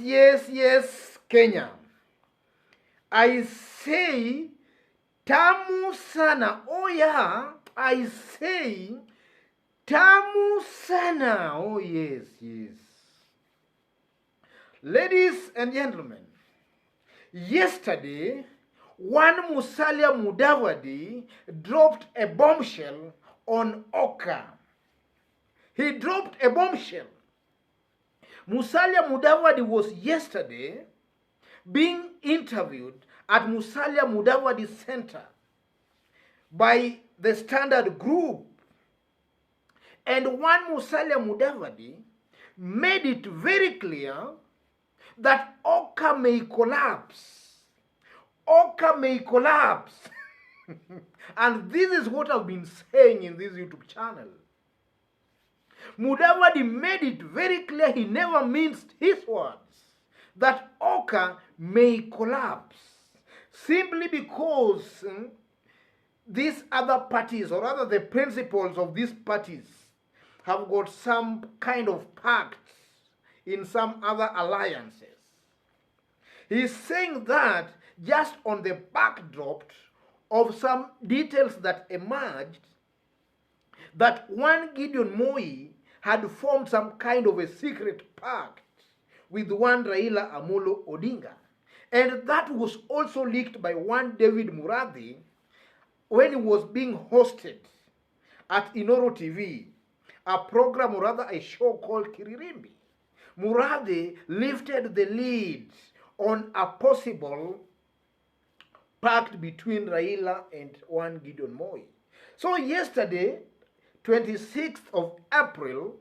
yes, Kenya. I say tamu sana. Oh yeah, I say tamu sana. Oh yes. Ladies and gentlemen, yesterday, one Musalia Mudavadi dropped a bombshell on OKA. He dropped a bombshell. Musalia Mudavadi was yesterday being interviewed at Musalia Mudavadi Center by the Standard Group. And one Musalia Mudavadi made it very clear that OKA may collapse. OKA may collapse. And this is what I've been saying in this YouTube channel. Mudavadi made it very clear, he never minced his words, that OKA may collapse simply because these other parties, or rather the principals of these parties, have got some kind of pact in some other alliances. He's saying that just on the backdrop of some details that emerged, that one Gideon Moi had formed some kind of a secret pact with one Raila Amolo Odinga. And that was also leaked by one David Mudavadi when he was being hosted at Inoro TV, a program, or rather a show called Kiririmbi. Mudavadi lifted the lead on a possible pact between Raila and one Gideon Moi. So yesterday, 26th of April,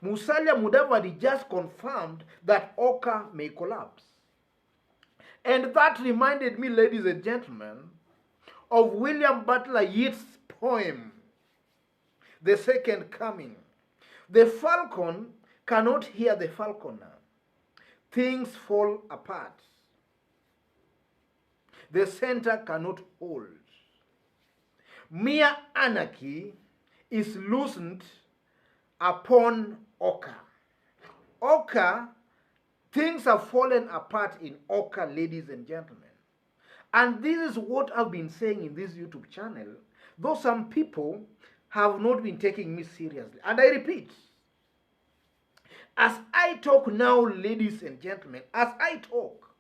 Musalia Mudavadi just confirmed that OKA may collapse. And that reminded me, ladies and gentlemen, of William Butler Yeats' poem, The Second Coming. The falcon cannot hear the falconer. Things fall apart. The center cannot hold. Mere anarchy is loosened upon OKA. OKA, things have fallen apart in OKA, ladies and gentlemen. And this is what I've been saying in this YouTube channel, though some people have not been taking me seriously. And I repeat, as I talk now, ladies and gentlemen, as I talk,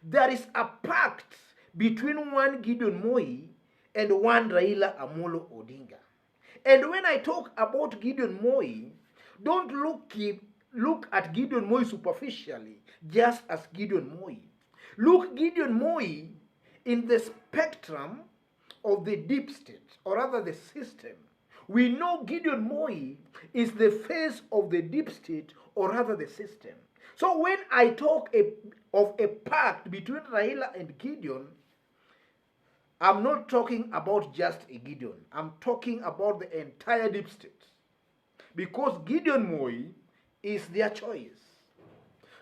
there is a pact between one Gideon Moi and one Raila Amolo Odinga. And when I talk about Gideon Moi, don't look at Gideon Moi superficially, just as Gideon Moi. Look Gideon Moi in the spectrum of the deep state, or rather the system. We know Gideon Moi is the face of the deep state, or rather the system. So when I talk of a pact between Raila and Gideon, I'm not talking about just a Gideon. I'm talking about the entire deep state. Because Gideon Moi is their choice.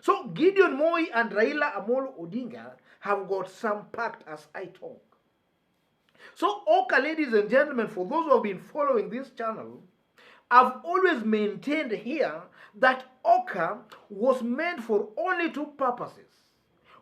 So Gideon Moi and Raila Amolo Odinga have got some pact as I talk. So OKA, ladies and gentlemen, for those who have been following this channel, I've always maintained here that OKA was meant for only two purposes,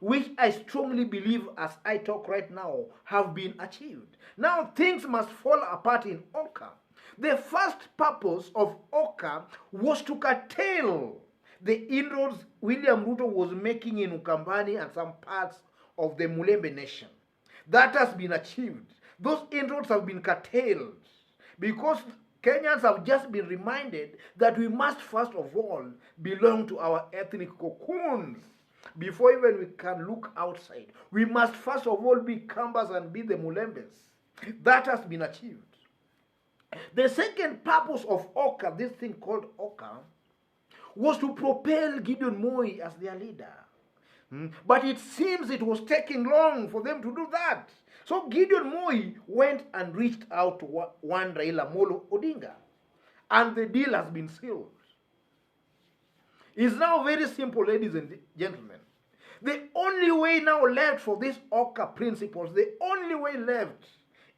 which I strongly believe as I talk right now have been achieved. Now things must fall apart in OKA. The first purpose of OKA was to curtail the inroads William Ruto was making in Ukambani and some parts of the Mulembe nation. That has been achieved. Those inroads have been curtailed because Kenyans have just been reminded that we must first of all belong to our ethnic cocoons before even we can look outside. We must first of all be Kambas and be the Mulembes. That has been achieved. The second purpose of OKA, this thing called OKA, was to propel Gideon Moi as their leader. But it seems it was taking long for them to do that. So Gideon Moi went and reached out to one Raila Amolo Odinga. And the deal has been sealed. It's now very simple, ladies and gentlemen. The only way now left for these OKA principles, the only way left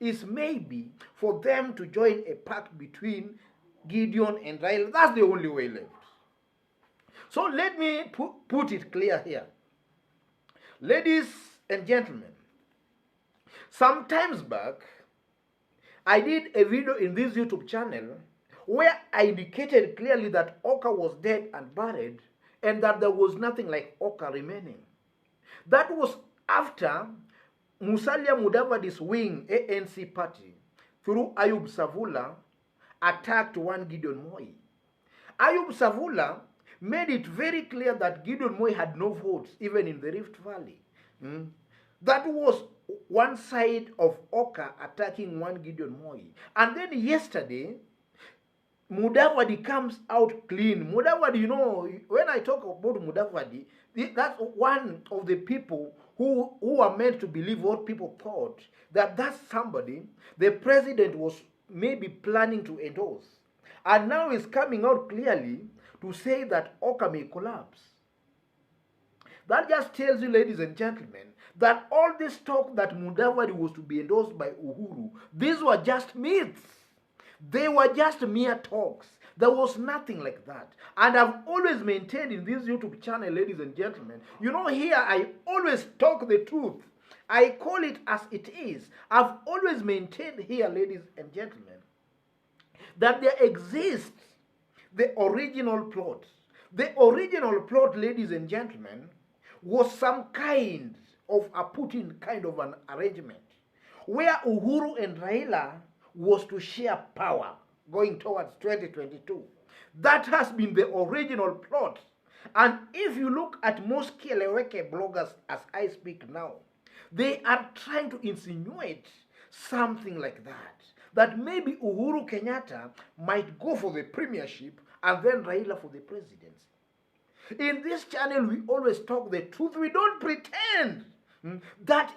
is maybe for them to join a pact between Gideon and Raila. That's the only way left. So let me put it clear here. Ladies and gentlemen, sometimes back, I did a video in this YouTube channel where I indicated clearly that OKA was dead and buried and that there was nothing like OKA remaining. That was after Musalia Mudavadi's wing ANC party through Ayub Savula attacked one Gideon Moi. Ayub Savula made it very clear that Gideon Moi had no votes even in the Rift Valley. That was one side of OKA attacking one Gideon Moi. And then yesterday, Mudavadi comes out clean. Mudavadi, you know, when I talk about Mudavadi, that's one of the people who are meant to believe what people thought, that that's somebody the president was maybe planning to endorse. And now is coming out clearly to say that OKA may collapse. That just tells you, ladies and gentlemen, that all this talk that Mudavadi was to be endorsed by Uhuru, these were just myths. They were just mere talks. There was nothing like that. And I've always maintained in this YouTube channel, ladies and gentlemen, you know, here I always talk the truth. I call it as it is. I've always maintained here, ladies and gentlemen, that there exists the original plot. The original plot, ladies and gentlemen, was some kind of a Putin kind of an arrangement where Uhuru and Raila was to share power going towards 2022. That has been the original plot. And if you look at most Kieleweke bloggers as I speak now, they are trying to insinuate something like that. That maybe Uhuru Kenyatta might go for the premiership and then Raila for the presidency. In this channel, we always talk the truth. We don't pretend. That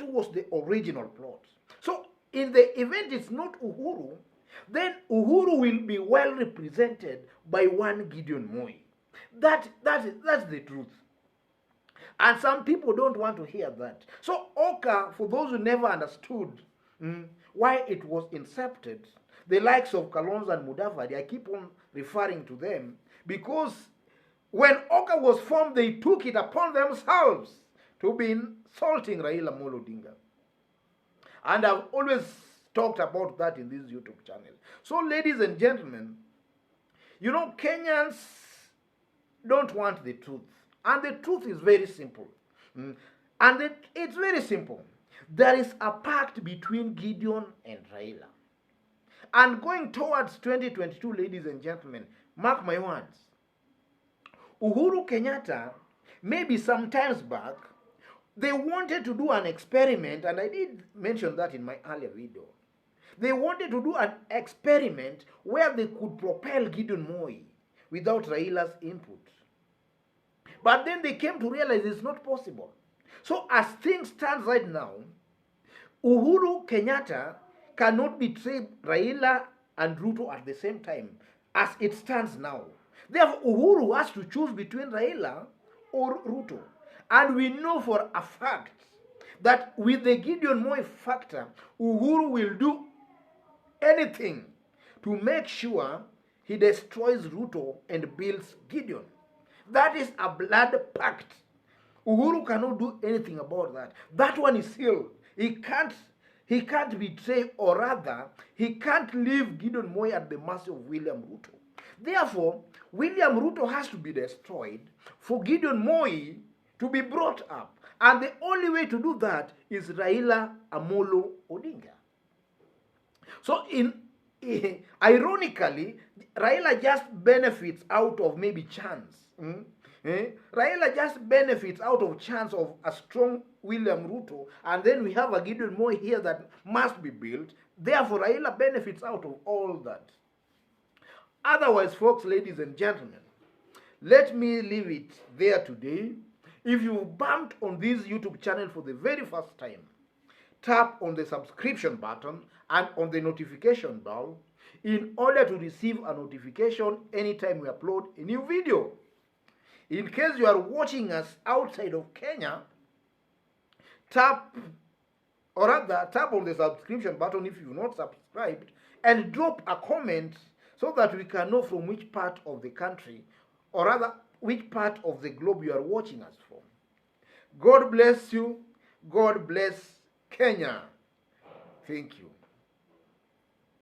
was the original plot. So in the event it's not Uhuru, then Uhuru will be well represented by one Gideon Moi. That's the truth. And some people don't want to hear that. So OKA, for those who never understood why it was incepted, the likes of Kalonzo and Mudavadi, I keep on referring to them, because when OKA was formed, they took it upon themselves to be insulting Raila Amolo Odinga. And I've always talked about that in this YouTube channel. So, ladies and gentlemen, you know, Kenyans don't want the truth. And the truth is very simple. And it's very simple. There is a pact between Gideon and Raila. And going towards 2022, ladies and gentlemen, mark my words, Uhuru Kenyatta, maybe some times back, they wanted to do an experiment, and I did mention that in my earlier video. They wanted to do an experiment where they could propel Gideon Moi without Raila's input. But then they came to realize it's not possible. So as things stand right now, Uhuru Kenyatta cannot betray Raila and Ruto at the same time as it stands now. Therefore, Uhuru has to choose between Raila or Ruto. And we know for a fact that with the Gideon Moi factor, Uhuru will do anything to make sure he destroys Ruto and builds Gideon. That is a blood pact. Uhuru cannot do anything about that. That one is sealed. He can't betray, or rather, he can't leave Gideon Moi at the mercy of William Ruto. Therefore, William Ruto has to be destroyed for Gideon Moi to be brought up. And the only way to do that is Raila Amolo Odinga. So, ironically, Raila just benefits out of maybe chance. Raila just benefits out of chance of a strong William Ruto, and then we have a Gideon Moi here that must be built. Therefore, Raila benefits out of all that. Otherwise, folks, ladies and gentlemen, let me leave it there today. If you bumped on this YouTube channel for the very first time, tap on the subscription button and on the notification bell in order to receive a notification anytime we upload a new video. In case you are watching us outside of Kenya, tap on the subscription button if you've not subscribed, and drop a comment so that we can know from which part of the country or rather, which part of the globe you are watching us from. God bless you. God bless Kenya. Thank you.